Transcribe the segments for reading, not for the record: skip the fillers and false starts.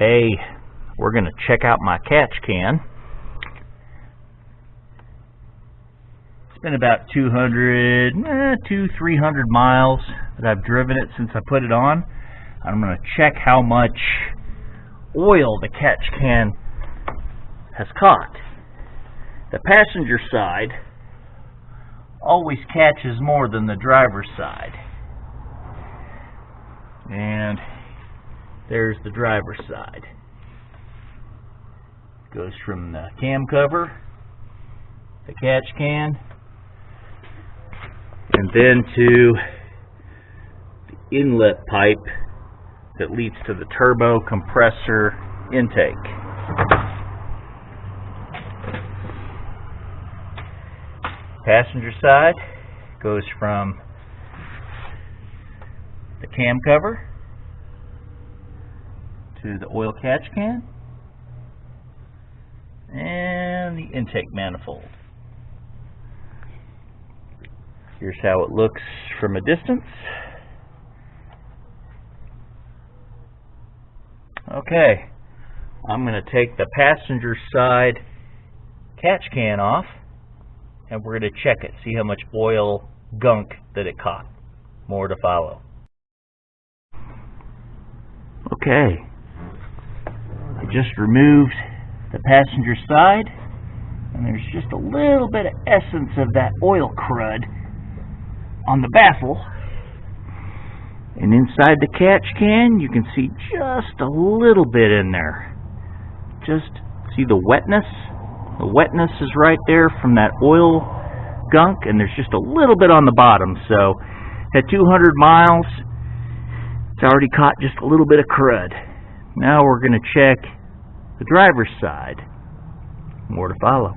Hey, we're going to check out my catch can. It's been about 300 miles that I've driven it since I put it on. I'm going to check how much oil the catch can has caught. The passenger side always catches more than the driver's side. And there's the driver's side. Goes from the cam cover, the catch can, and then to the inlet pipe that leads to the turbo compressor intake. Passenger side goes from the cam cover to the oil catch can and the intake manifold. Here's how it looks from a distance. Okay, I'm going to take the passenger side catch can off and we're going to check it, see how much oil gunk that it caught. More to follow. Okay, I just removed the passenger side, and there's just a little bit of essence of that oil crud on the baffle. And inside the catch can, you can see just a little bit in there. Just see the wetness? The wetness is right there from that oil gunk, and there's just a little bit on the bottom. So at 200 miles, it's already caught just a little bit of crud. Now we're going to check the driver's side. More to follow.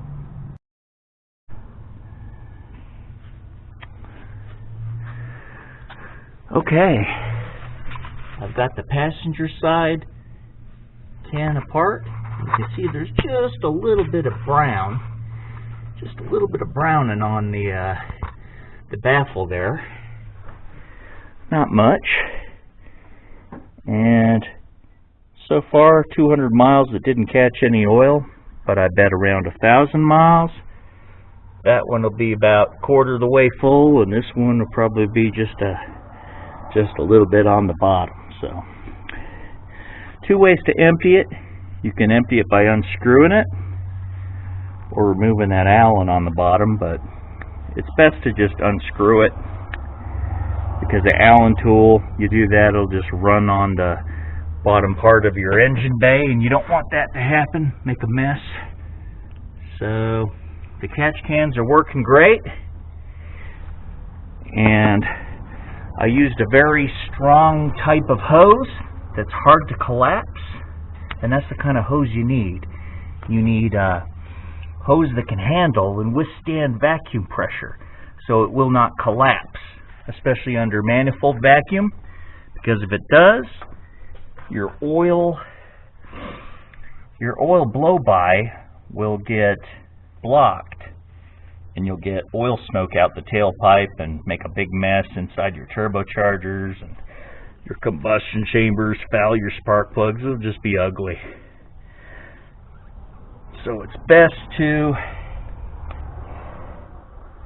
Okay, I've got the passenger side can apart. You can see there's just a little bit of brown, just a little bit of browning on the baffle there. Not much. And so far, 200 miles, it didn't catch any oil, but I bet around 1,000 miles. That one will be about quarter of the way full, and this one will probably be just a little bit on the bottom. So, two ways to empty it. You can empty it by unscrewing it or removing that Allen on the bottom, but it's best to just unscrew it, because the Allen tool, you do that, it'll just run on the bottom part of your engine bay, and you don't want that to happen, make a mess. So the catch cans are working great, and I used a very strong type of hose that's hard to collapse, and that's the kind of hose you need. You need a hose that can handle and withstand vacuum pressure so it will not collapse, especially under manifold vacuum, because if it does, your oil blowby will get blocked, and you'll get oil smoke out the tailpipe and make a big mess inside your turbochargers and your combustion chambers, foul your spark plugs. It'll just be ugly. So it's best to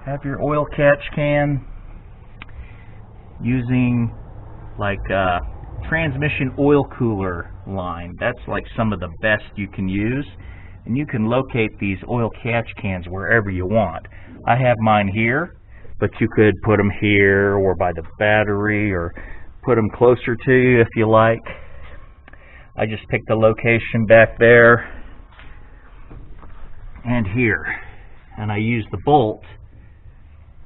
have your oil catch can using like a transmission oil cooler line. That's like some of the best you can use, and you can locate these oil catch cans wherever you want. I have mine here, but you could put them here or by the battery or put them closer to you if you like. I just picked a location back there and here, and I used the bolt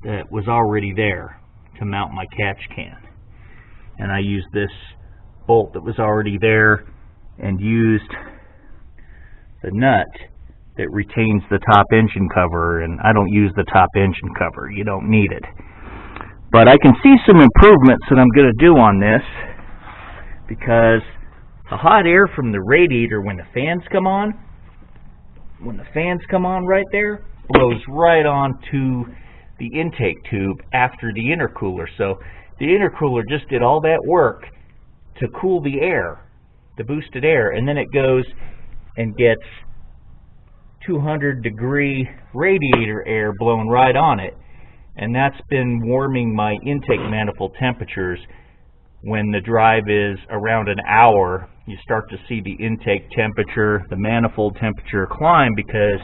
that was already there to mount my catch can, and I used this bolt that was already there and used the nut that retains the top engine cover, and I don't use the top engine cover. You don't need it. But I can see some improvements that I'm going to do on this, because the hot air from the radiator, when the fans come on right there, blows right onto the intake tube after the intercooler. So the intercooler just did all that work to cool the air the boosted air, and then it goes and gets 200-degree radiator air blown right on it, and that's been warming my intake manifold temperatures. When the drive is around an hour, you start to see the intake temperature, the manifold temperature climb, because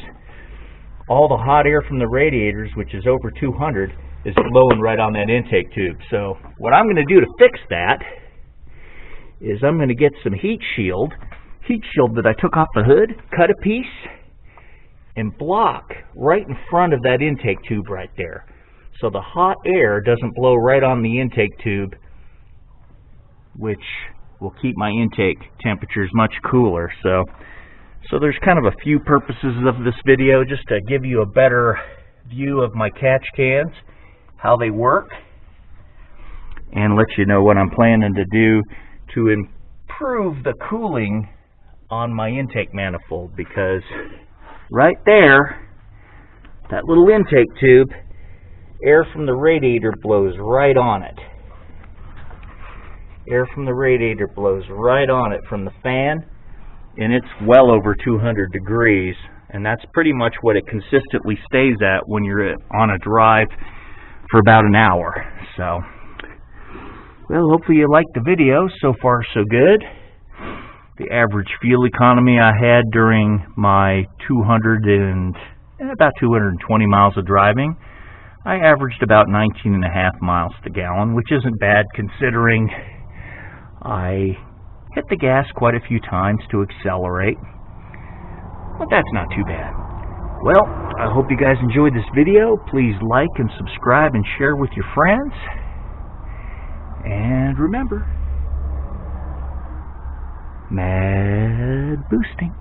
all the hot air from the radiators, which is over 200, is blowing right on that intake tube. So what I'm going to do to fix that is I'm going to get some heat shield that I took off the hood, cut a piece, and block right in front of that intake tube right there, so the hot air doesn't blow right on the intake tube, which will keep my intake temperatures much cooler. So there's kind of a few purposes of this video, just to give you a better view of my catch cans, how they work, and let you know what I'm planning to do to improve the cooling on my intake manifold. Because right there, that little intake tube, air from the radiator blows right on it. Air from the radiator blows right on it from the fan, and it's well over 200 degrees, and that's pretty much what it consistently stays at when you're on a drive for about an hour. So, well, hopefully you liked the video. So far, so good. The average fuel economy I had during my about 220 miles of driving, I averaged about 19.5 miles to the gallon, which isn't bad considering I hit the gas quite a few times to accelerate, but that's not too bad. Well, I hope you guys enjoyed this video. Please like and subscribe and share with your friends. And remember, mad boosting.